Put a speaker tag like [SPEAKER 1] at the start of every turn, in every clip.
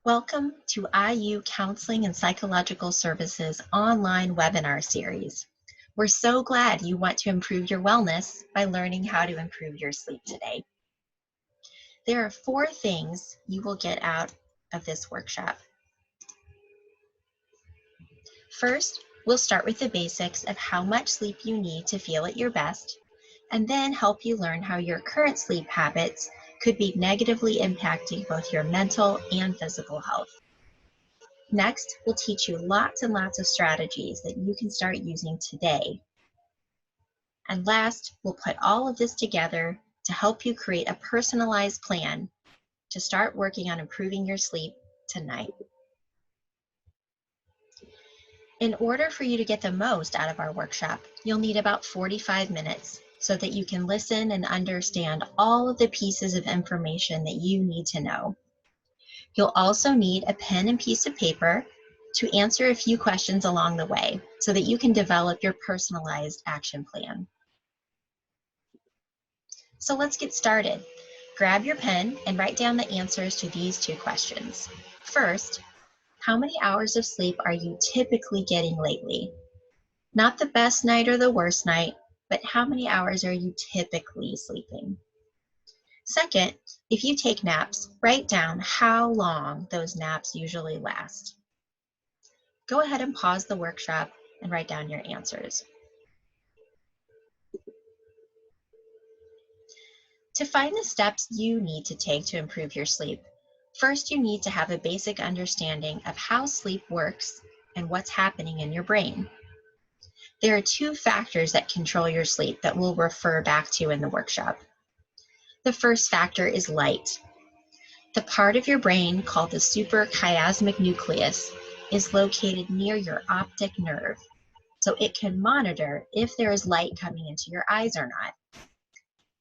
[SPEAKER 1] Welcome to IU Counseling and Psychological Services online webinar series. We're so glad you want to improve your wellness by learning how to improve your sleep today. There are 4 things you will get out of this workshop. First, we'll start with the basics of how much sleep you need to feel at your best, and then help you learn how your current sleep habits could be negatively impacting both your mental and physical health. Next, we'll teach you lots and lots of strategies that you can start using today. And last, we'll put all of this together to help you create a personalized plan to start working on improving your sleep tonight. In order for you to get the most out of our workshop, you'll need about 45 minutes so that you can listen and understand all of the pieces of information that you need to know. You'll also need a pen and piece of paper to answer a few questions along the way so that you can develop your personalized action plan. So let's get started. Grab your pen and write down the answers to these 2 questions. First, how many hours of sleep are you typically getting lately? Not the best night or the worst night, but how many hours are you typically sleeping? Second, if you take naps, write down how long those naps usually last. Go ahead and pause the workshop and write down your answers. To find the steps you need to take to improve your sleep, first you need to have a basic understanding of how sleep works and what's happening in your brain. There are 2 factors that control your sleep that we'll refer back to in the workshop. The first factor is light. The part of your brain called the suprachiasmatic nucleus is located near your optic nerve, so it can monitor if there is light coming into your eyes or not.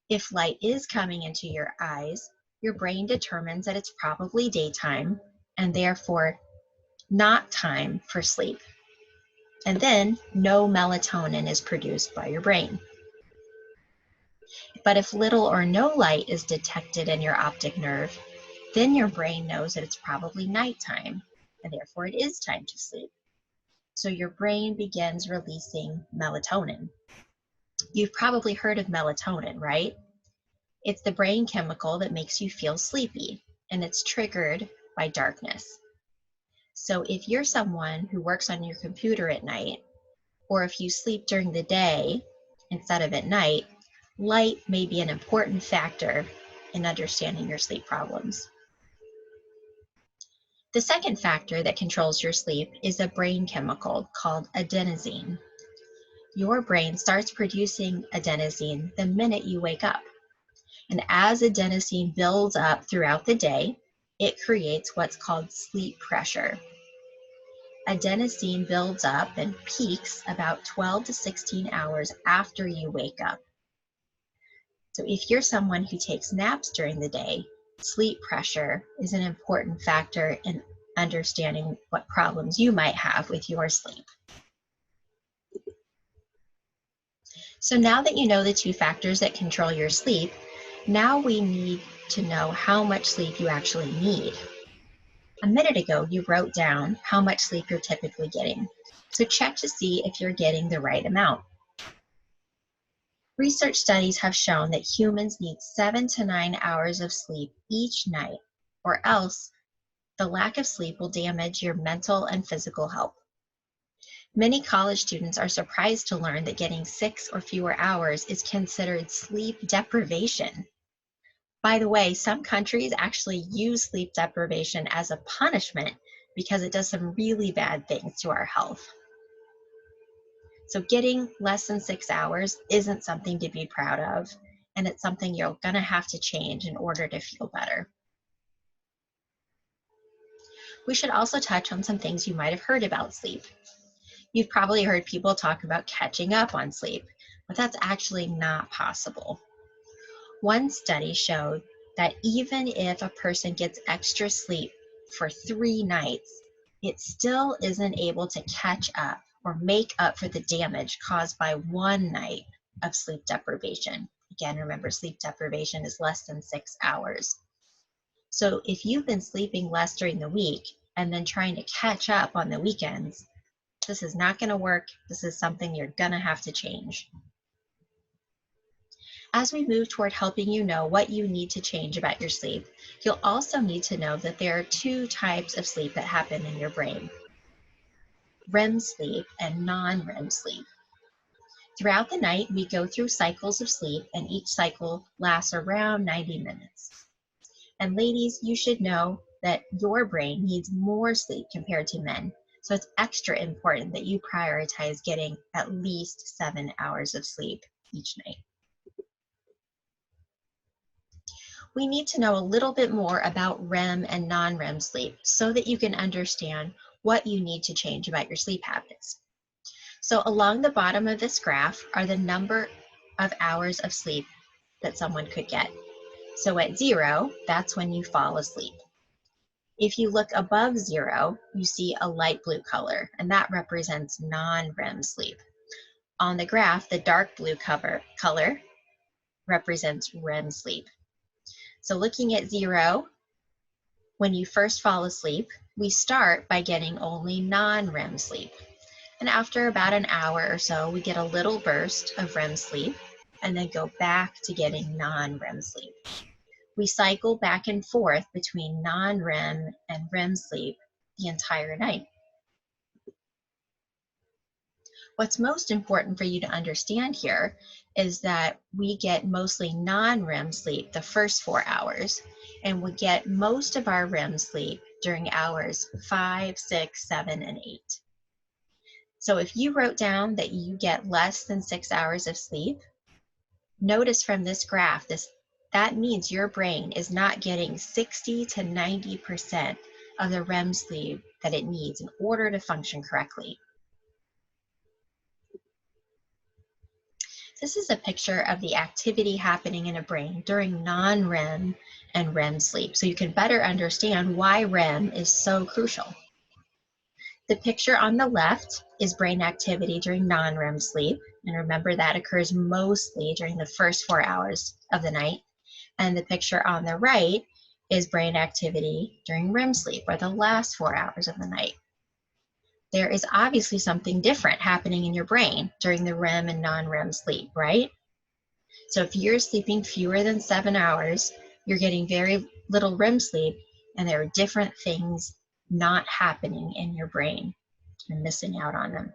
[SPEAKER 1] If light is coming into your eyes, your brain determines that it's probably daytime and therefore not time for sleep. And then no melatonin is produced by your brain. But if little or no light is detected in your optic nerve, then your brain knows that it's probably nighttime and therefore it is time to sleep. So your brain begins releasing melatonin. You've probably heard of melatonin, right? It's the brain chemical that makes you feel sleepy, and it's triggered by darkness. So if you're someone who works on your computer at night, or if you sleep during the day instead of at night, light may be an important factor in understanding your sleep problems. The second factor that controls your sleep is a brain chemical called adenosine. Your brain starts producing adenosine the minute you wake up. And as adenosine builds up throughout the day, it creates what's called sleep pressure. Adenosine builds up and peaks about 12 to 16 hours after you wake up. So if you're someone who takes naps during the day, sleep pressure is an important factor in understanding what problems you might have with your sleep. So now that you know the 2 factors that control your sleep, now we need to know how much sleep you actually need. A minute ago, you wrote down how much sleep you're typically getting. So check to see if you're getting the right amount. Research studies have shown that humans need 7 to 9 hours of sleep each night, or else the lack of sleep will damage your mental and physical health. Many college students are surprised to learn that getting 6 or fewer hours is considered sleep deprivation. By the way, some countries actually use sleep deprivation as a punishment because it does some really bad things to our health. So getting less than 6 hours isn't something to be proud of, and it's something you're going to have to change in order to feel better. We should also touch on some things you might have heard about sleep. You've probably heard people talk about catching up on sleep, but that's actually not possible. One study showed that even if a person gets extra sleep for 3 nights, it still isn't able to catch up or make up for the damage caused by 1 night of sleep deprivation. Again, remember, sleep deprivation is less than 6 hours. So if you've been sleeping less during the week and then trying to catch up on the weekends, this is not going to work. This is something you're going to have to change. As we move toward helping you know what you need to change about your sleep, you'll also need to know that there are two types of sleep that happen in your brain: REM sleep and non-REM sleep. Throughout the night, we go through cycles of sleep, and each cycle lasts around 90 minutes. And ladies, you should know that your brain needs more sleep compared to men. So it's extra important that you prioritize getting at least 7 hours of sleep each night. We need to know a little bit more about REM and non-REM sleep so that you can understand what you need to change about your sleep habits. So along the bottom of this graph are the number of hours of sleep that someone could get. So at 0, that's when you fall asleep. If you look above 0, you see a light blue color, and that represents non-REM sleep. On the graph, the dark blue color represents REM sleep. So looking at 0, when you first fall asleep, we start by getting only non-REM sleep. And after about an hour or so, we get a little burst of REM sleep and then go back to getting non-REM sleep. We cycle back and forth between non-REM and REM sleep the entire night. What's most important for you to understand here is that we get mostly non-REM sleep the first 4 hours, and we get most of our REM sleep during hours 5, 6, 7, and 8. So if you wrote down that you get less than 6 hours of sleep, notice from this graph, that means your brain is not getting 60 to 90% of the REM sleep that it needs in order to function correctly. This is a picture of the activity happening in a brain during non-REM and REM sleep, so you can better understand why REM is so crucial. The picture on the left is brain activity during non-REM sleep, and remember that occurs mostly during the first 4 hours of the night. And the picture on the right is brain activity during REM sleep, or the last 4 hours of the night. There is obviously something different happening in your brain during the REM and non-REM sleep, right? So if you're sleeping fewer than 7 hours, you're getting very little REM sleep, and there are different things not happening in your brain and missing out on them.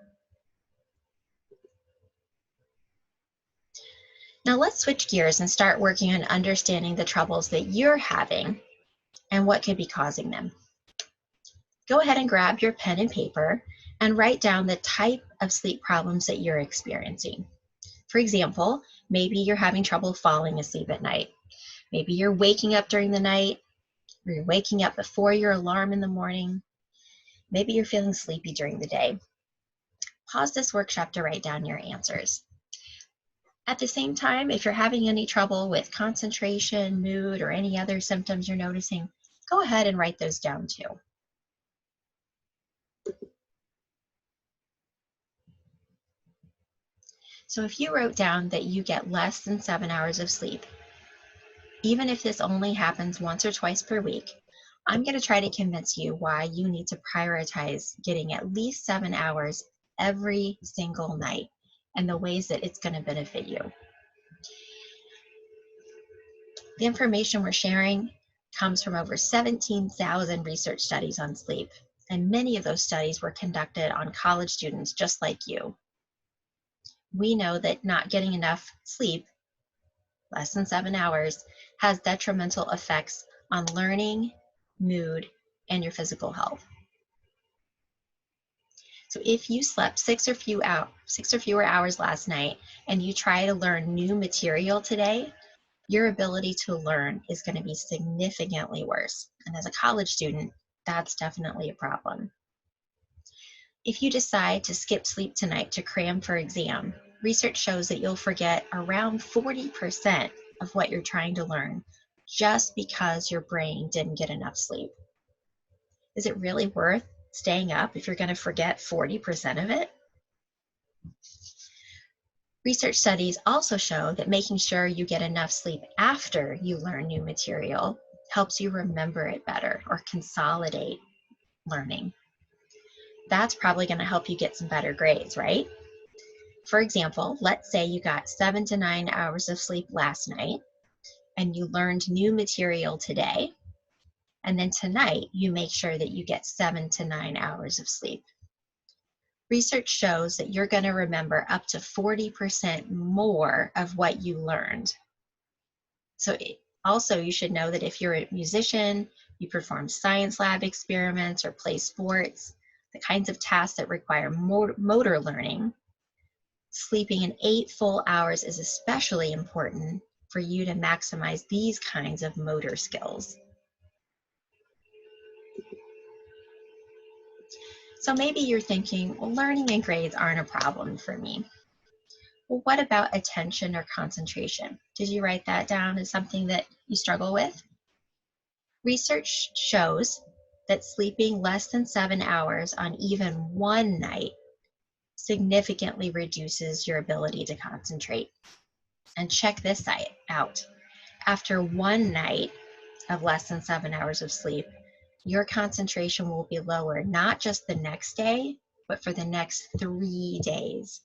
[SPEAKER 1] Now let's switch gears and start working on understanding the troubles that you're having and what could be causing them. Go ahead and grab your pen and paper and write down the type of sleep problems that you're experiencing. For example, maybe you're having trouble falling asleep at night. Maybe you're waking up during the night, or you're waking up before your alarm in the morning. Maybe you're feeling sleepy during the day. Pause this workshop to write down your answers. At the same time, if you're having any trouble with concentration, mood, or any other symptoms you're noticing, go ahead and write those down too. So if you wrote down that you get less than 7 hours of sleep, even if this only happens once or twice per week, I'm going to try to convince you why you need to prioritize getting at least 7 hours every single night and the ways that it's going to benefit you. The information we're sharing comes from over 17,000 research studies on sleep, and many of those studies were conducted on college students just like you. We know that not getting enough sleep, less than 7 hours, has detrimental effects on learning, mood, and your physical health. So if you slept 6 or fewer hours last night and you try to learn new material today, your ability to learn is going to be significantly worse. And as a college student, that's definitely a problem. If you decide to skip sleep tonight to cram for exam, research shows that you'll forget around 40% of what you're trying to learn just because your brain didn't get enough sleep. Is it really worth staying up if you're going to forget 40% of it? Research studies also show that making sure you get enough sleep after you learn new material helps you remember it better or consolidate learning. That's probably going to help you get some better grades, right? For example, let's say you got 7 to 9 hours of sleep last night and you learned new material today. And then tonight, you make sure that you get 7 to 9 hours of sleep. Research shows that you're going to remember up to 40% more of what you learned. So also, you should know that if you're a musician, you perform science lab experiments or play sports, the kinds of tasks that require motor learning, sleeping in 8 full hours is especially important for you to maximize these kinds of motor skills. So maybe you're thinking, well, learning and grades aren't a problem for me. Well, what about attention or concentration? Did you write that down as something that you struggle with? Research shows that sleeping less than 7 hours on even one night significantly reduces your ability to concentrate. And check this out. After one night of less than 7 hours of sleep, your concentration will be lower, not just the next day, but for the next 3 days.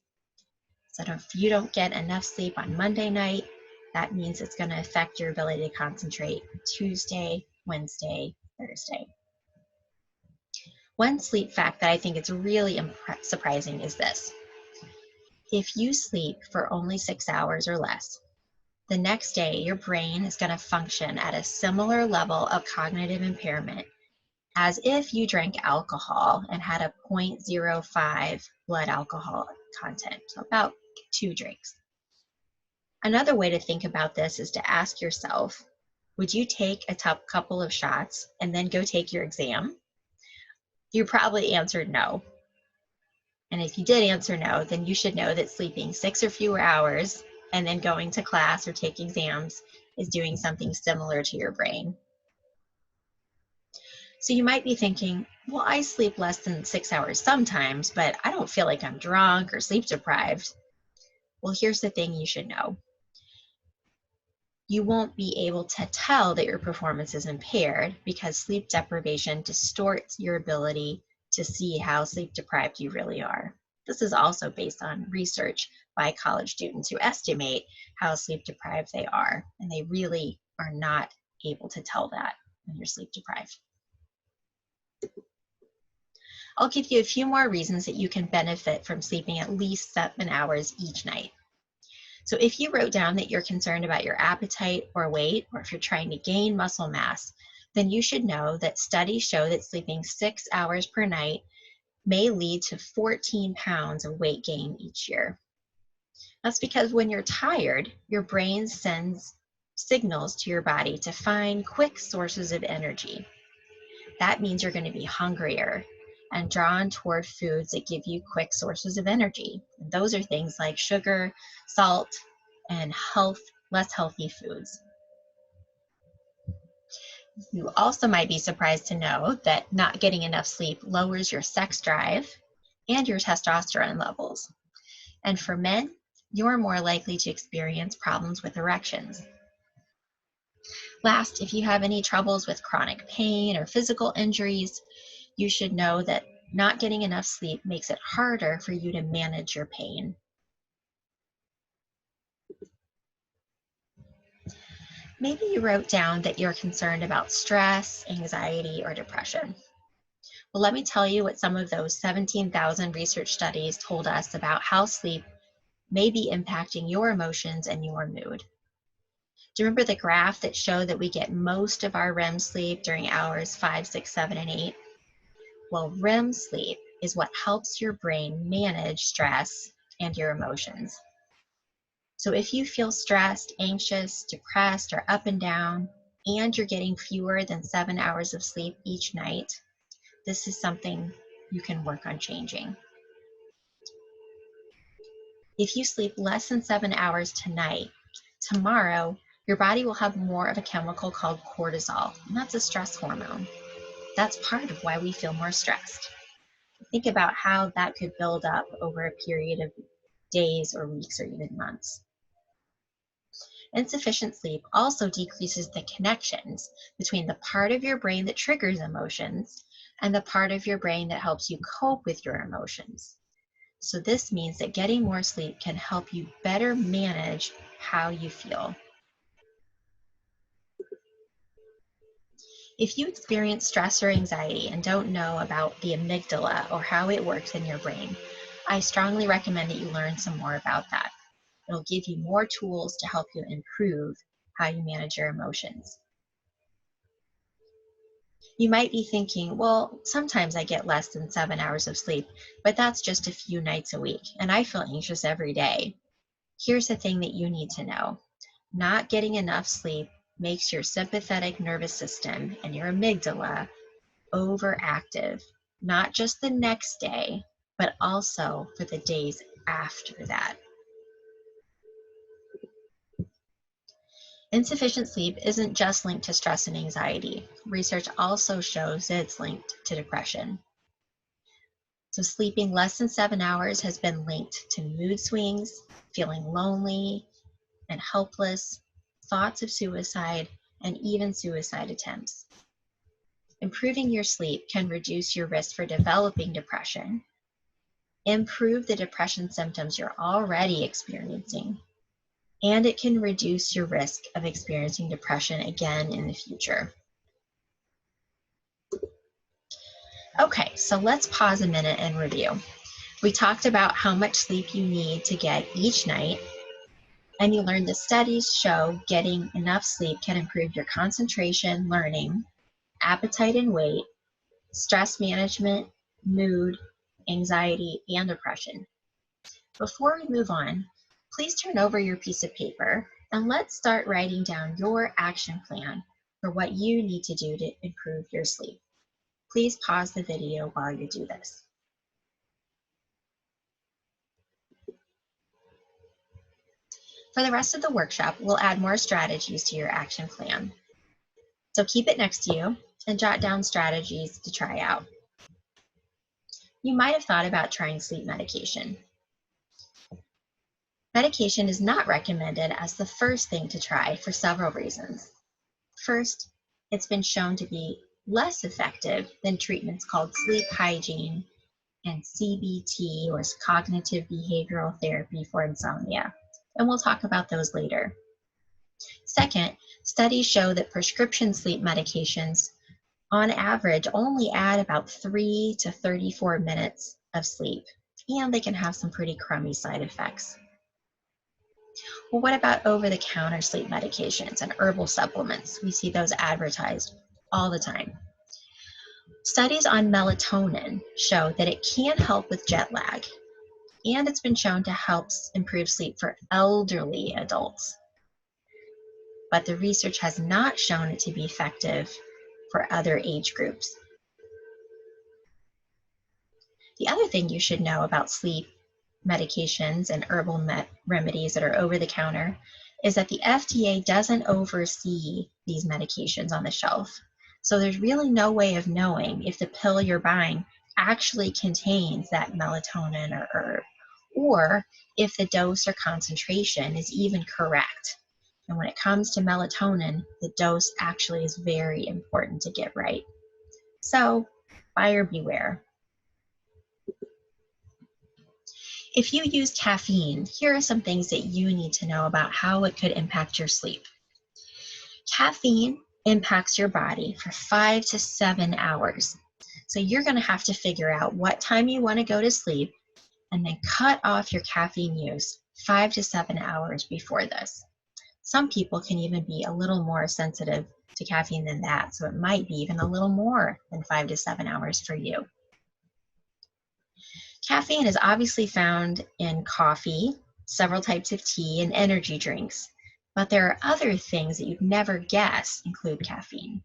[SPEAKER 1] So if you don't get enough sleep on Monday night, that means it's going to affect your ability to concentrate Tuesday, Wednesday, Thursday. One sleep fact that I think is really surprising is this. If you sleep for only 6 hours or less, the next day your brain is going to function at a similar level of cognitive impairment as if you drank alcohol and had a 0.05 blood alcohol content, so about 2 drinks. Another way to think about this is to ask yourself, would you take a couple of shots and then go take your exam? You probably answered no. And if you did answer no, then you should know that sleeping 6 or fewer hours and then going to class or taking exams is doing something similar to your brain. So you might be thinking, well, I sleep less than 6 hours sometimes, but I don't feel like I'm drunk or sleep deprived. Well, here's the thing you should know. You won't be able to tell that your performance is impaired because sleep deprivation distorts your ability to see how sleep deprived you really are. This is also based on research by college students who estimate how sleep deprived they are, and they really are not able to tell that when you're sleep deprived. I'll give you a few more reasons that you can benefit from sleeping at least 7 hours each night. So if you wrote down that you're concerned about your appetite or weight, or if you're trying to gain muscle mass, then you should know that studies show that sleeping 6 hours per night may lead to 14 pounds of weight gain each year. That's because when you're tired, your brain sends signals to your body to find quick sources of energy. That means you're going to be hungrier and drawn toward foods that give you quick sources of energy. And those are things like sugar, salt, and less healthy foods. You also might be surprised to know that not getting enough sleep lowers your sex drive and your testosterone levels. And for men, you're more likely to experience problems with erections. Last, if you have any troubles with chronic pain or physical injuries, you should know that not getting enough sleep makes it harder for you to manage your pain. Maybe you wrote down that you're concerned about stress, anxiety, or depression. Well, let me tell you what some of those 17,000 research studies told us about how sleep may be impacting your emotions and your mood. Do you remember the graph that showed that we get most of our REM sleep during hours 5, 6, 7, and 8? Well, REM sleep is what helps your brain manage stress and your emotions. So if you feel stressed, anxious, depressed, or up and down, and you're getting fewer than 7 hours of sleep each night, this is something you can work on changing. If you sleep less than 7 hours tonight, tomorrow, your body will have more of a chemical called cortisol, and that's a stress hormone. That's part of why we feel more stressed. Think about how that could build up over a period of days or weeks or even months. Insufficient sleep also decreases the connections between the part of your brain that triggers emotions and the part of your brain that helps you cope with your emotions. So this means that getting more sleep can help you better manage how you feel. If you experience stress or anxiety and don't know about the amygdala or how it works in your brain, I strongly recommend that you learn some more about that. It'll give you more tools to help you improve how you manage your emotions. You might be thinking, well, sometimes I get less than 7 hours of sleep, but that's just a few nights a week, and I feel anxious every day. Here's the thing that you need to know. Not getting enough sleep makes your sympathetic nervous system and your amygdala overactive, not just the next day, but also for the days after that. Insufficient sleep isn't just linked to stress and anxiety. Research also shows that it's linked to depression. So sleeping less than 7 hours has been linked to mood swings, feeling lonely and helpless, thoughts of suicide, and even suicide attempts. Improving your sleep can reduce your risk for developing depression, improve the depression symptoms you're already experiencing, and it can reduce your risk of experiencing depression again in the future. Okay, so let's pause a minute and review. We talked about how much sleep you need to get each night, and you learned that studies show getting enough sleep can improve your concentration, learning, appetite and weight, stress management, mood, anxiety, and depression. Before we move on, please turn over your piece of paper and let's start writing down your action plan for what you need to do to improve your sleep. Please pause the video while you do this. For the rest of the workshop, we'll add more strategies to your action plan. So keep it next to you and jot down strategies to try out. You might have thought about trying sleep medication. Medication is not recommended as the first thing to try for several reasons. First, it's been shown to be less effective than treatments called sleep hygiene and CBT, or cognitive behavioral therapy for insomnia. And we'll talk about those later. Second, studies show that prescription sleep medications on average only add about 3 to 34 minutes of sleep, and they can have some pretty crummy side effects. Well, what about over-the-counter sleep medications and herbal supplements? We see those advertised all the time. Studies on melatonin show that it can help with jet lag, and it's been shown to help improve sleep for elderly adults. But the research has not shown it to be effective for other age groups. The other thing you should know about sleep medications and herbal remedies that are over the counter is that the FDA doesn't oversee these medications on the shelf. So there's really no way of knowing if the pill you're buying actually contains that melatonin or herb, or if the dose or concentration is even correct. And when it comes to melatonin, the dose actually is very important to get right. So buyer beware. If you use caffeine, here are some things that you need to know about how it could impact your sleep. Caffeine impacts your body for 5 to 7 hours. So you're going to have to figure out what time you want to go to sleep and then cut off your caffeine use 5 to 7 hours before this. Some people can even be a little more sensitive to caffeine than that, so it might be even a little more than 5 to 7 hours for you. Caffeine is obviously found in coffee, several types of tea, and energy drinks, but there are other things that you'd never guess include caffeine.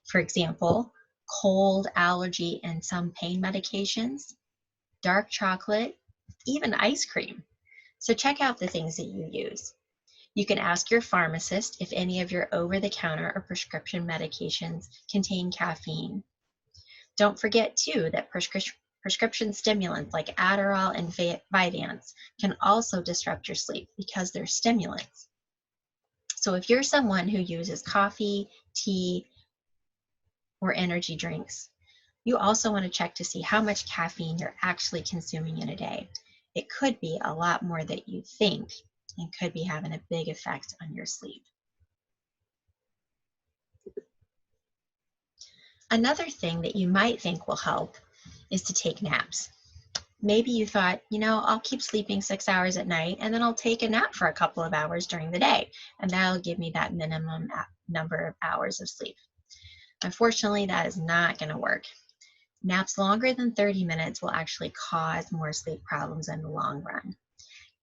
[SPEAKER 1] For example, cold, allergy, and some pain medications, dark chocolate, even ice cream. So check out the things that you use. You can ask your pharmacist if any of your over-the-counter or prescription medications contain caffeine. Don't forget, too, that prescription stimulants like Adderall and Vyvanse can also disrupt your sleep because they're stimulants. So if you're someone who uses coffee, tea, or energy drinks, you also want to check to see how much caffeine you're actually consuming in a day. It could be a lot more than you think and could be having a big effect on your sleep. Another thing that you might think will help is to take naps. Maybe you thought, I'll keep sleeping 6 hours at night and then I'll take a nap for a couple of hours during the day, and that'll give me that minimum number of hours of sleep. Unfortunately, that is not going to work. Naps longer than 30 minutes will actually cause more sleep problems in the long run.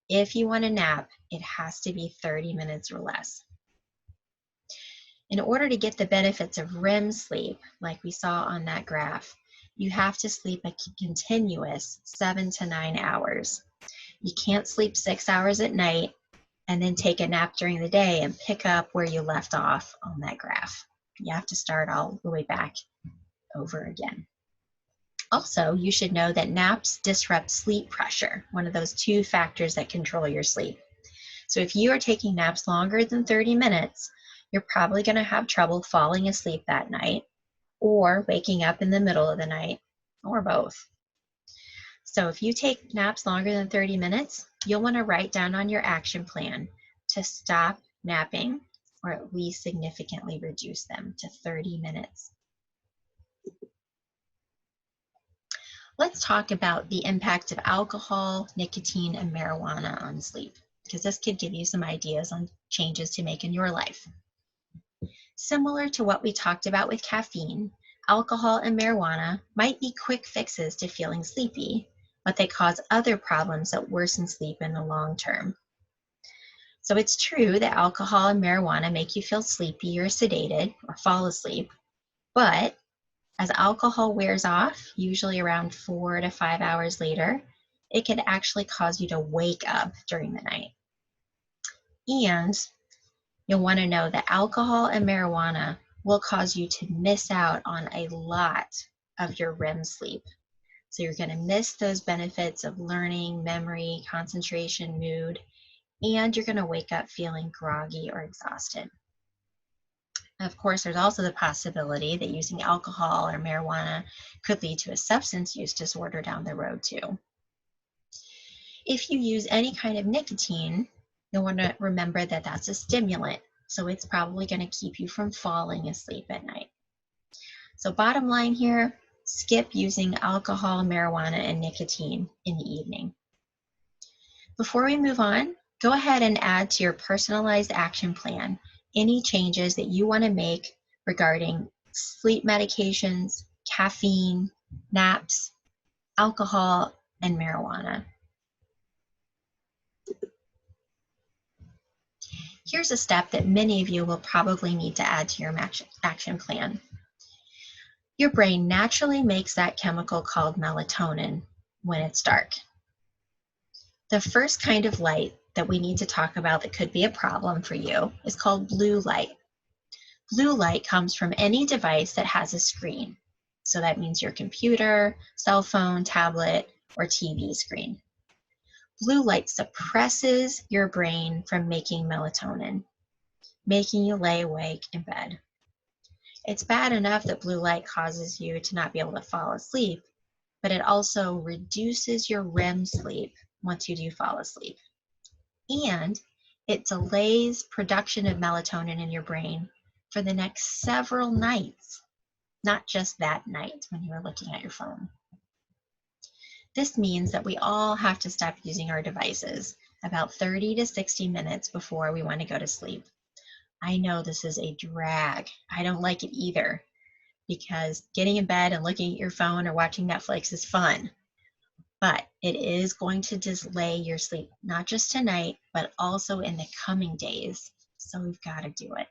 [SPEAKER 1] If you want to nap, it has to be 30 minutes or less. In order to get the benefits of REM sleep, like we saw on that graph, you have to sleep a continuous 7 to 9 hours. You can't sleep 6 hours at night and then take a nap during the day and pick up where you left off on that graph. You have to start all the way back over again. Also, you should know that naps disrupt sleep pressure, one of those 2 factors that control your sleep. So if you are taking naps longer than 30 minutes, you're probably going to have trouble falling asleep that night or waking up in the middle of the night, or both. So if you take naps longer than 30 minutes, you'll want to write down on your action plan to stop napping or at least significantly reduce them to 30 minutes. Let's talk about the impact of alcohol, nicotine, and marijuana on sleep, because this could give you some ideas on changes to make in your life. Similar to what we talked about with caffeine, alcohol and marijuana might be quick fixes to feeling sleepy, but they cause other problems that worsen sleep in the long term. So it's true that alcohol and marijuana make you feel sleepy or sedated or fall asleep, but as alcohol wears off, usually around 4 to 5 hours later, it can actually cause you to wake up during the night. And you'll want to know that alcohol and marijuana will cause you to miss out on a lot of your REM sleep. So you're going to miss those benefits of learning, memory, concentration, mood, and you're going to wake up feeling groggy or exhausted. Of course, there's also the possibility that using alcohol or marijuana could lead to a substance use disorder down the road too. If you use any kind of nicotine, you'll want to remember that that's a stimulant, so it's probably going to keep you from falling asleep at night. So bottom line here, skip using alcohol, marijuana, and nicotine in the evening. Before we move on, go ahead and add to your personalized action plan any changes that you want to make regarding sleep medications, caffeine, naps, alcohol, and marijuana. Here's a step that many of you will probably need to add to your action plan. Your brain naturally makes that chemical called melatonin when it's dark. The first kind of light that we need to talk about that could be a problem for you is called blue light. Blue light comes from any device that has a screen. So that means your computer, cell phone, tablet, or TV screen. Blue light suppresses your brain from making melatonin, making you lay awake in bed. It's bad enough that blue light causes you to not be able to fall asleep, but it also reduces your REM sleep once you do fall asleep. And it delays production of melatonin in your brain for the next several nights, not just that night when you are looking at your phone. This means that we all have to stop using our devices about 30 to 60 minutes before we want to go to sleep. I know this is a drag. I don't like it either, because getting in bed and looking at your phone or watching Netflix is fun, but it is going to delay your sleep, not just tonight, but also in the coming days. So we've got to do it.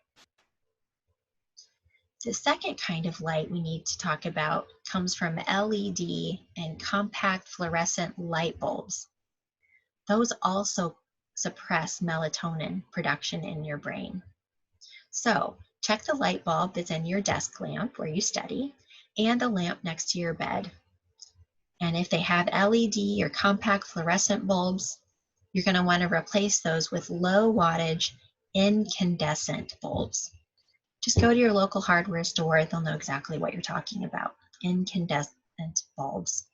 [SPEAKER 1] The second kind of light we need to talk about comes from LED and compact fluorescent light bulbs. Those also suppress melatonin production in your brain. So check the light bulb that's in your desk lamp where you study and the lamp next to your bed. And if they have LED or compact fluorescent bulbs, you're going to want to replace those with low wattage incandescent bulbs. Just go to your local hardware store, they'll know exactly what you're talking about. Incandescent bulbs.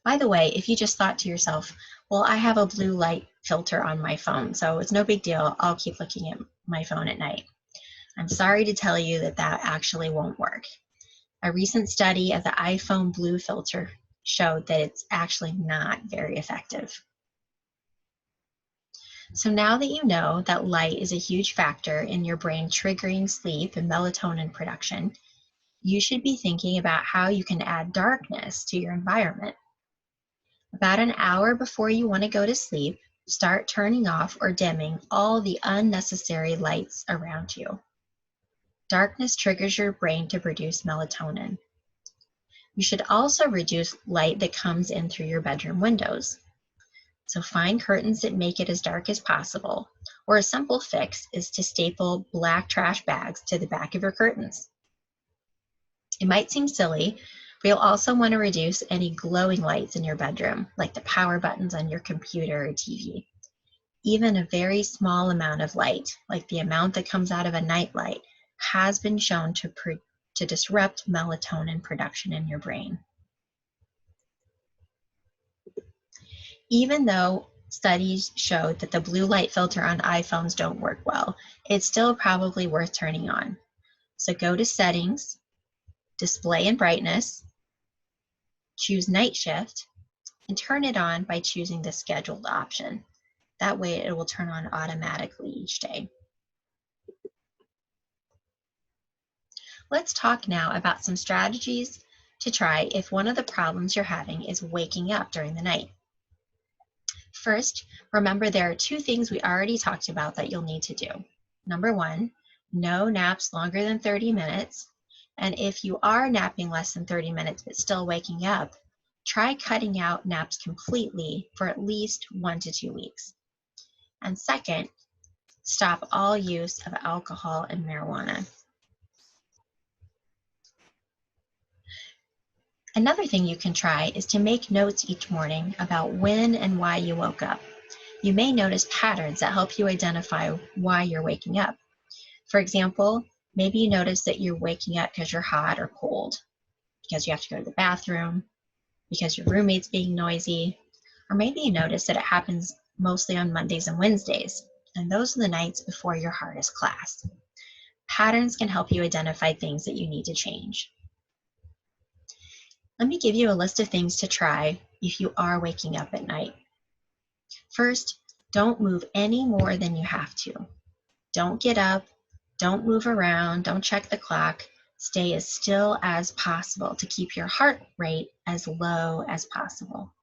[SPEAKER 1] By the way, if you just thought to yourself, well, I have a blue light filter on my phone, so it's no big deal, I'll keep looking at my phone at night. I'm sorry to tell you that that actually won't work. A recent study of the iPhone blue filter showed that it's actually not very effective. So now that you know that light is a huge factor in your brain triggering sleep and melatonin production, you should be thinking about how you can add darkness to your environment. About an hour before you want to go to sleep, start turning off or dimming all the unnecessary lights around you. Darkness triggers your brain to produce melatonin. You should also reduce light that comes in through your bedroom windows. So find curtains that make it as dark as possible, or a simple fix is to staple black trash bags to the back of your curtains. It might seem silly, but you'll also want to reduce any glowing lights in your bedroom, like the power buttons on your computer or TV. Even a very small amount of light, like the amount that comes out of a nightlight, has been shown to disrupt melatonin production in your brain. Even though studies showed that the blue light filter on iPhones don't work well, it's still probably worth turning on. So go to Settings, Display and Brightness, choose Night Shift, and turn it on by choosing the Scheduled option. That way it will turn on automatically each day. Let's talk now about some strategies to try if one of the problems you're having is waking up during the night. First, remember there are two things we already talked about that you'll need to do. Number one, no naps longer than 30 minutes. And if you are napping less than 30 minutes but still waking up, try cutting out naps completely for at least 1 to 2 weeks. And second, stop all use of alcohol and marijuana. Another thing you can try is to make notes each morning about when and why you woke up. You may notice patterns that help you identify why you're waking up. For example, maybe you notice that you're waking up because you're hot or cold, because you have to go to the bathroom, because your roommate's being noisy, or maybe you notice that it happens mostly on Mondays and Wednesdays, and those are the nights before your hardest class. Patterns can help you identify things that you need to change. Let me give you a list of things to try if you are waking up at night. First, don't move any more than you have to. Don't get up, don't move around, don't check the clock. Stay as still as possible to keep your heart rate as low as possible.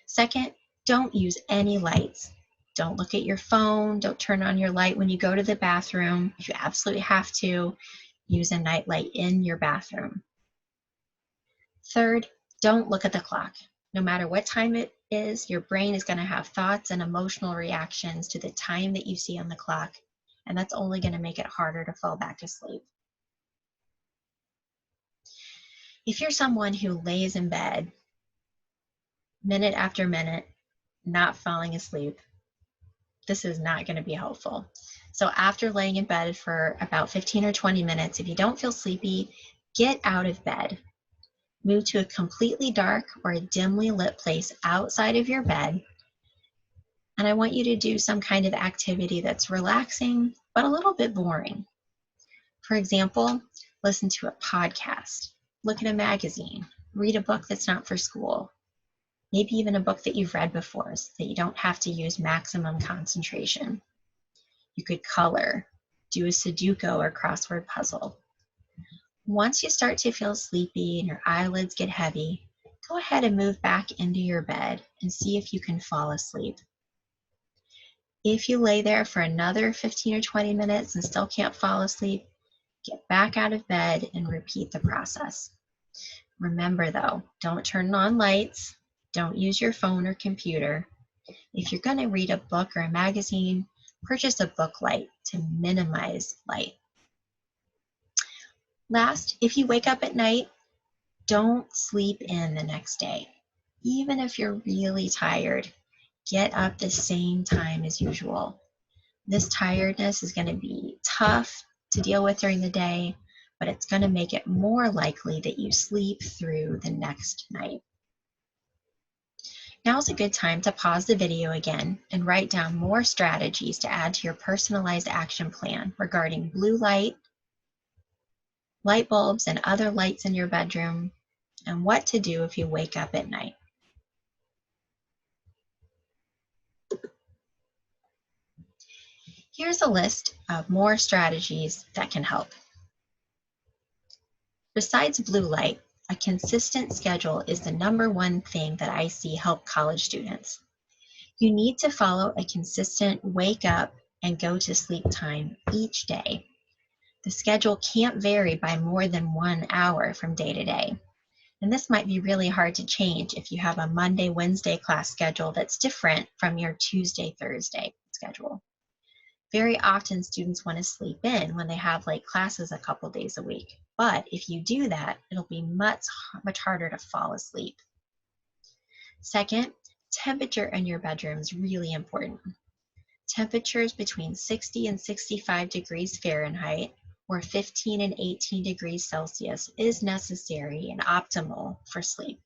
[SPEAKER 1] Second, don't use any lights. Don't look at your phone, don't turn on your light when you go to the bathroom. If you absolutely have to, use a night light in your bathroom. Third, don't look at the clock. No matter what time it is, your brain is going to have thoughts and emotional reactions to the time that you see on the clock, and that's only going to make it harder to fall back to sleep. If you're someone who lays in bed minute after minute, not falling asleep, this is not going to be helpful. So after laying in bed for about 15 or 20 minutes, if you don't feel sleepy, get out of bed. Move to a completely dark or a dimly lit place outside of your bed. And I want you to do some kind of activity that's relaxing, but a little bit boring. For example, listen to a podcast, look at a magazine, read a book that's not for school, maybe even a book that you've read before so that you don't have to use maximum concentration. You could color, do a Sudoku or crossword puzzle. Once you start to feel sleepy and your eyelids get heavy, go ahead and move back into your bed and see if you can fall asleep. If you lay there for another 15 or 20 minutes and still can't fall asleep, get back out of bed and repeat the process. Remember though, don't turn on lights, don't use your phone or computer. If you're going to read a book or a magazine, purchase a book light to minimize light. Last, if you wake up at night, don't sleep in the next day. Even if you're really tired, get up the same time as usual. This tiredness is going to be tough to deal with during the day, but it's going to make it more likely that you sleep through the next night. Now is a good time to pause the video again and write down more strategies to add to your personalized action plan regarding blue light, light bulbs, and other lights in your bedroom, and what to do if you wake up at night. Here's a list of more strategies that can help. Besides blue light, a consistent schedule is the #1 thing that I see help college students. You need to follow a consistent wake up and go to sleep time each day. The schedule can't vary by more than 1 hour from day to day. And this might be really hard to change if you have a Monday, Wednesday class schedule that's different from your Tuesday, Thursday schedule. Very often students want to sleep in when they have like classes a couple days a week. But if you do that, it'll be much harder to fall asleep. Second, temperature in your bedroom is really important. Temperatures between 60 and 65 degrees Fahrenheit or 15 and 18 degrees Celsius is necessary and optimal for sleep.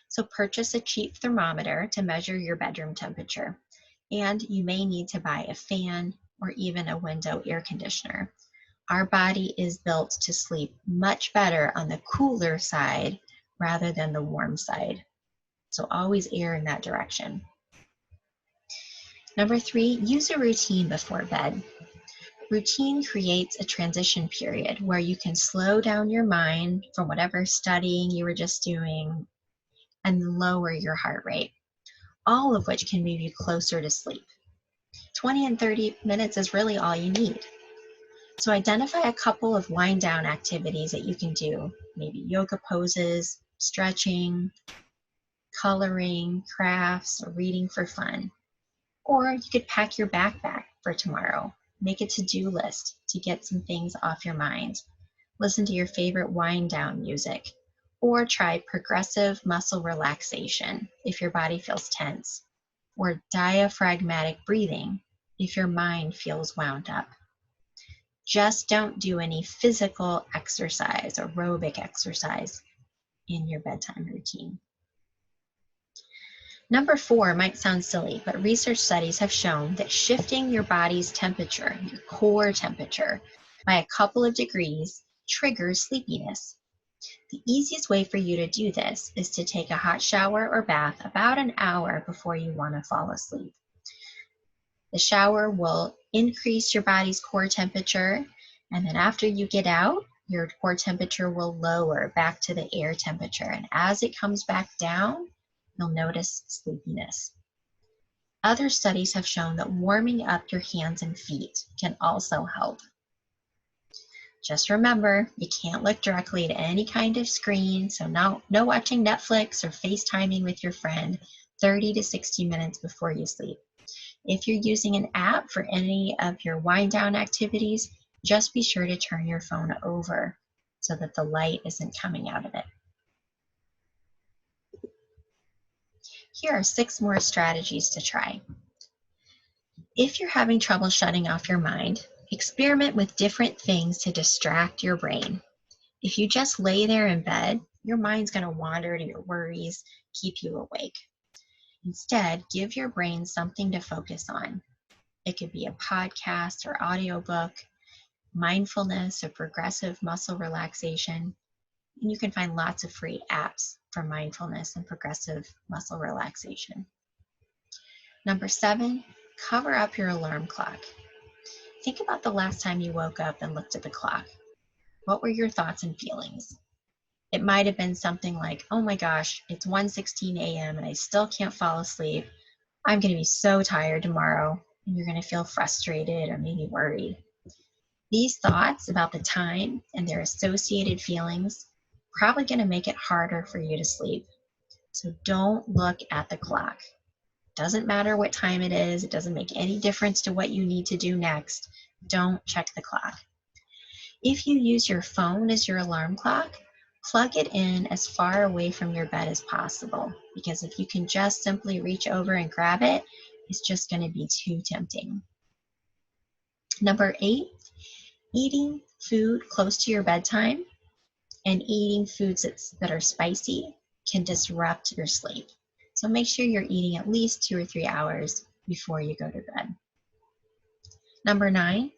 [SPEAKER 1] So purchase a cheap thermometer to measure your bedroom temperature. And you may need to buy a fan or even a window air conditioner. Our body is built to sleep much better on the cooler side rather than the warm side. So always err in that direction. #3, use a routine before bed. Routine creates a transition period where you can slow down your mind from whatever studying you were just doing and lower your heart rate, all of which can move you closer to sleep. 20 and 30 minutes is really all you need. So identify a couple of wind down activities that you can do, maybe yoga poses, stretching, coloring, crafts, or reading for fun. Or you could pack your backpack for tomorrow. Make a to-do list to get some things off your mind. Listen to your favorite wind down music. Or try progressive muscle relaxation if your body feels tense. Or diaphragmatic breathing if your mind feels wound up. Just don't do any physical exercise, aerobic exercise in your bedtime routine. #4 might sound silly, but research studies have shown that shifting your body's temperature, your core temperature, by a couple of degrees triggers sleepiness. The easiest way for you to do this is to take a hot shower or bath about an hour before you want to fall asleep. The shower will increase your body's core temperature, and then after you get out, your core temperature will lower back to the air temperature. And as it comes back down, you'll notice sleepiness. Other studies have shown that warming up your hands and feet can also help. Just remember, you can't look directly at any kind of screen, so no watching Netflix or FaceTiming with your friend 30 to 60 minutes before you sleep. If you're using an app for any of your wind down activities, just be sure to turn your phone over so that the light isn't coming out of it. Here are 6 more strategies to try. If you're having trouble shutting off your mind, experiment with different things to distract your brain. If you just lay there in bed, your mind's going to wander to your worries, keep you awake. Instead, give your brain something to focus on. It could be a podcast or audiobook, mindfulness or progressive muscle relaxation. And you can find lots of free apps for mindfulness and progressive muscle relaxation. #7, cover up your alarm clock. Think about the last time you woke up and looked at the clock. What were your thoughts and feelings? It might have been something like, oh my gosh, it's 1:16 a.m. and I still can't fall asleep. I'm going to be so tired tomorrow. And you're going to feel frustrated or maybe worried. These thoughts about the time and their associated feelings probably going to make it harder for you to sleep. So don't look at the clock. Doesn't matter what time it is. It doesn't make any difference to what you need to do next. Don't check the clock. If you use your phone as your alarm clock, plug it in as far away from your bed as possible, because if you can just simply reach over and grab it, it's just going to be too tempting. Number 8, eating food close to your bedtime and eating foods that are spicy can disrupt your sleep. So make sure you're eating at least 2 or 3 hours before you go to bed. Number 9,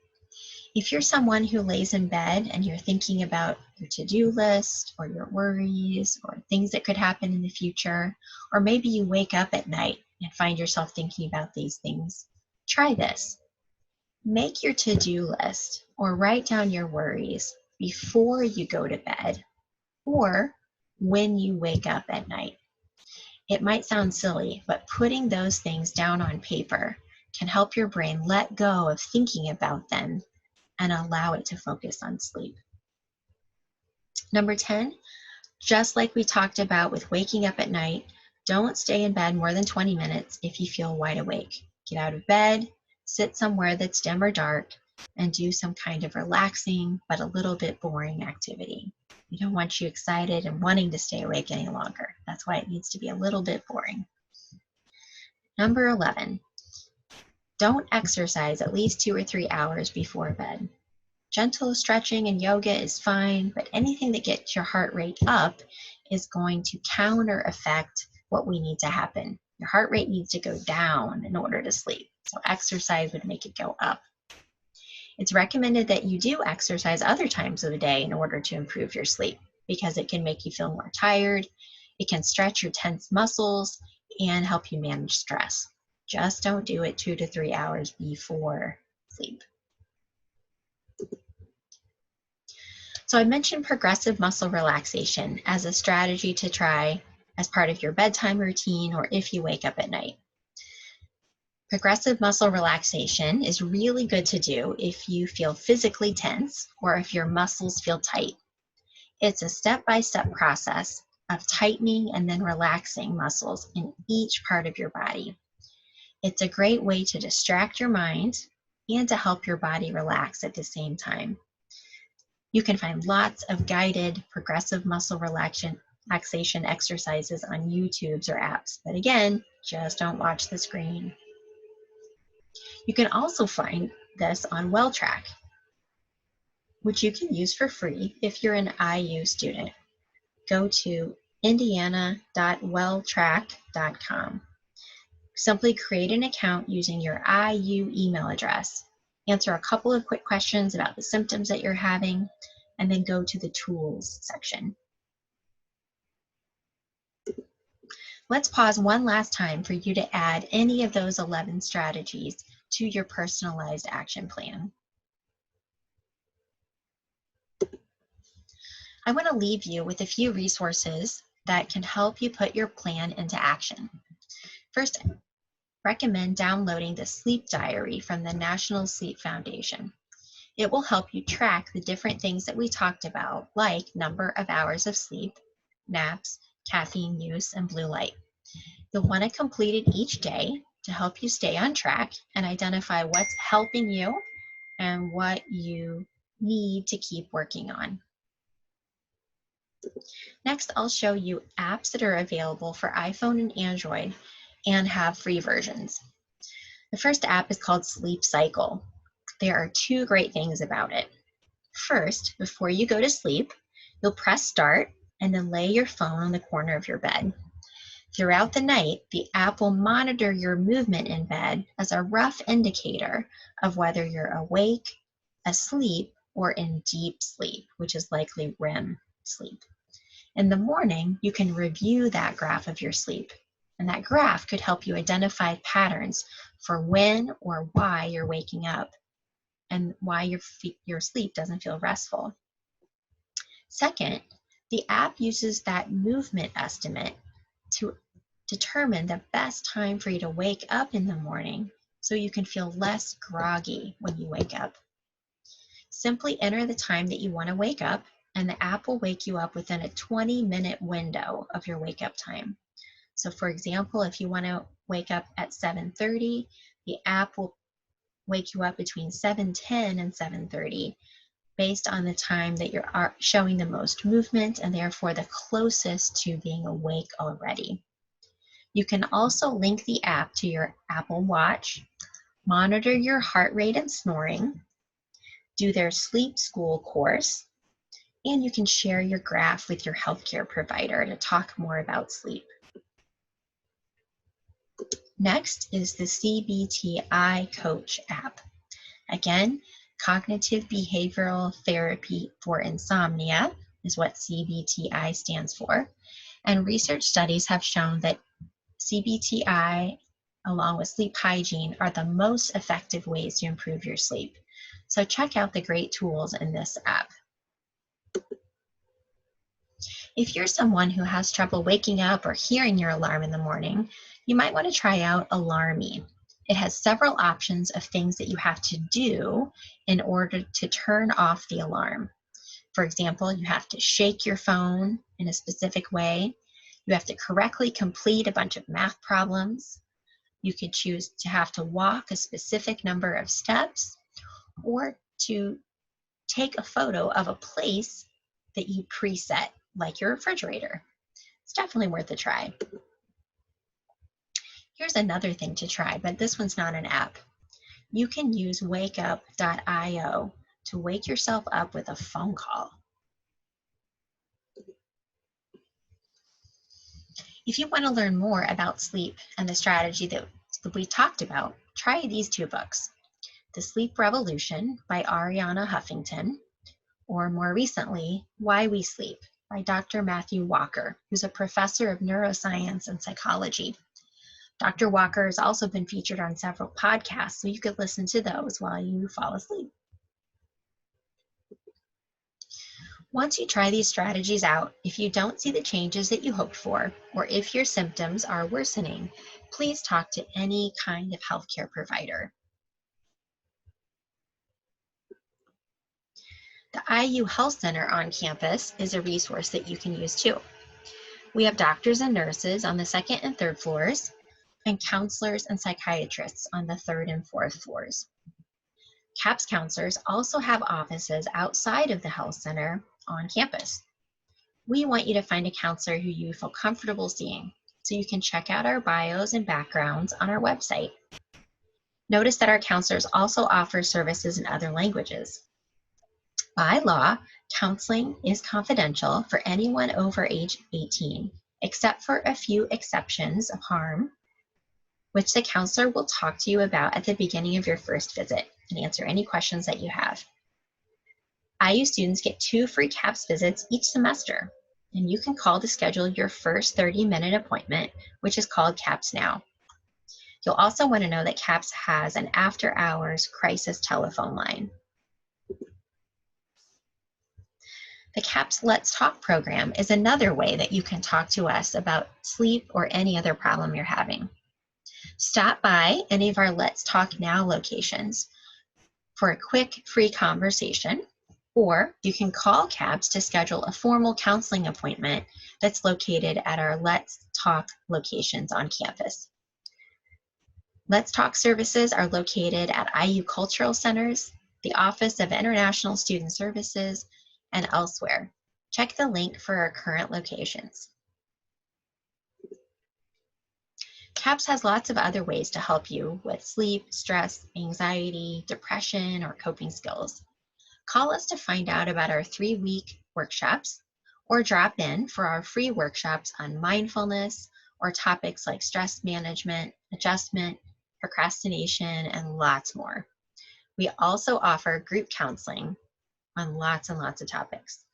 [SPEAKER 1] if you're someone who lays in bed and you're thinking about your to-do list or your worries or things that could happen in the future, or maybe you wake up at night and find yourself thinking about these things, try this. Make your to-do list or write down your worries before you go to bed or when you wake up at night. It might sound silly, but putting those things down on paper can help your brain let go of thinking about them and allow it to focus on sleep. Number 10, just like we talked about with waking up at night, don't stay in bed more than 20 minutes if you feel wide awake. Get out of bed, sit somewhere that's dim or dark, and do some kind of relaxing but a little bit boring activity. We don't want you excited and wanting to stay awake any longer. That's why it needs to be a little bit boring. Number 11, don't exercise at least 2 or 3 hours before bed. Gentle stretching and yoga is fine, but anything that gets your heart rate up is going to counter effect what we need to happen. Your heart rate needs to go down in order to sleep. So exercise would make it go up. It's recommended that you do exercise other times of the day in order to improve your sleep because it can make you feel more tired, it can stretch your tense muscles, and help you manage stress. Just don't do it 2 to 3 hours before sleep. So I mentioned progressive muscle relaxation as a strategy to try as part of your bedtime routine or if you wake up at night. Progressive muscle relaxation is really good to do if you feel physically tense or if your muscles feel tight. It's a step-by-step process of tightening and then relaxing muscles in each part of your body. It's a great way to distract your mind and to help your body relax at the same time. You can find lots of guided progressive muscle relaxation exercises on YouTubes or apps, but again, just don't watch the screen. You can also find this on WellTrack, which you can use for free if you're an IU student. Go to indiana.welltrack.com. Simply create an account using your IU email address. Answer a couple of quick questions about the symptoms that you're having, and then go to the tools section. Let's pause one last time for you to add any of those 11 strategies to your personalized action plan. I want to leave you with a few resources that can help you put your plan into action. First, I recommend downloading the Sleep Diary from the National Sleep Foundation. It will help you track the different things that we talked about, like number of hours of sleep, naps, caffeine use, and blue light. You'll want to complete it each day to help you stay on track and identify what's helping you and what you need to keep working on. Next, I'll show you apps that are available for iPhone and Android and have free versions. The first app is called Sleep Cycle. There are 2 great things about it. First, before you go to sleep, you'll press start and then lay your phone on the corner of your bed. Throughout the night, the app will monitor your movement in bed as a rough indicator of whether you're awake, asleep, or in deep sleep, which is likely REM sleep. In the morning, you can review that graph of your sleep, and that graph could help you identify patterns for when or why you're waking up and why your sleep doesn't feel restful. Second, the app uses that movement estimate to determine the best time for you to wake up in the morning so you can feel less groggy when you wake up. Simply enter the time that you want to wake up, and the app will wake you up within a 20-minute window of your wake up time. So for example, if you want to wake up at 7:30, the app will wake you up between 7:10 and 7:30 based on the time that you're showing the most movement and therefore the closest to being awake already. You can also link the app to your Apple Watch, monitor your heart rate and snoring, do their sleep school course, and you can share your graph with your healthcare provider to talk more about sleep. Next is the CBTI Coach app. Again, Cognitive Behavioral Therapy for Insomnia is what CBTI stands for. And research studies have shown that CBTI, along with sleep hygiene, are the most effective ways to improve your sleep. So check out the great tools in this app. If you're someone who has trouble waking up or hearing your alarm in the morning, you might want to try out Alarmy. It has several options of things that you have to do in order to turn off the alarm. For example, you have to shake your phone in a specific way. You have to correctly complete a bunch of math problems. You could choose to have to walk a specific number of steps or to take a photo of a place that you preset, like your refrigerator. It's definitely worth a try. Here's another thing to try, but this one's not an app. You can use wakeup.io to wake yourself up with a phone call. If you want to learn more about sleep and the strategy that we talked about, try these two books, The Sleep Revolution by Arianna Huffington, or more recently, Why We Sleep by Dr. Matthew Walker, who's a professor of neuroscience and psychology. Dr. Walker has also been featured on several podcasts, so you could listen to those while you fall asleep. Once you try these strategies out, if you don't see the changes that you hoped for, or if your symptoms are worsening, please talk to any kind of healthcare provider. The IU Health Center on campus is a resource that you can use too. We have doctors and nurses on the second and third floors, and counselors and psychiatrists on the third and fourth floors. CAPS counselors also have offices outside of the health center on campus. We want you to find a counselor who you feel comfortable seeing, so you can check out our bios and backgrounds on our website. Notice that our counselors also offer services in other languages. By law, counseling is confidential for anyone over age 18, except for a few exceptions of harm, which the counselor will talk to you about at the beginning of your first visit and answer any questions that you have. IU students get 2 free CAPS visits each semester, and you can call to schedule your first 30-minute appointment, which is called CAPS Now. You'll also want to know that CAPS has an after-hours crisis telephone line. The CAPS Let's Talk program is another way that you can talk to us about sleep or any other problem you're having. Stop by any of our Let's Talk Now locations for a quick free conversation, or you can call CAPS to schedule a formal counseling appointment that's located at our Let's Talk locations on campus. Let's Talk services are located at IU Cultural Centers, the Office of International Student Services, and elsewhere. Check the link for our current locations. CAPS has lots of other ways to help you with sleep, stress, anxiety, depression, or coping skills. Call us to find out about our 3-week workshops, or drop in for our free workshops on mindfulness or topics like stress management, adjustment, procrastination, and lots more. We also offer group counseling on lots and lots of topics.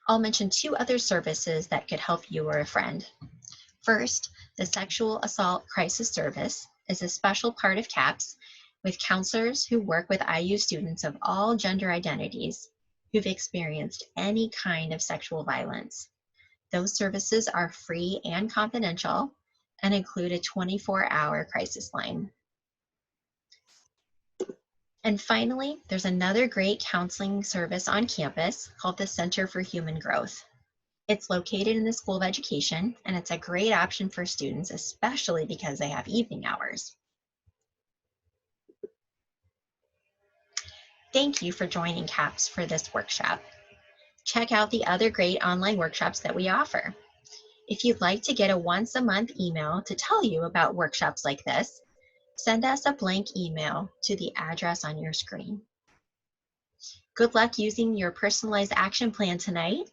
[SPEAKER 1] I'll mention 2 other services that could help you or a friend. First, the Sexual Assault Crisis Service is a special part of CAPS with counselors who work with IU students of all gender identities who've experienced any kind of sexual violence. Those services are free and confidential and include a 24-hour crisis line. And finally, there's another great counseling service on campus called the Center for Human Growth. It's located in the School of Education, and it's a great option for students, especially because they have evening hours. Thank you for joining CAPS for this workshop. Check out the other great online workshops that we offer. If you'd like to get a once-a-month email to tell you about workshops like this, Send us a blank email to the address on your screen. Good luck using your personalized action plan tonight,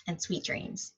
[SPEAKER 1] and sweet dreams.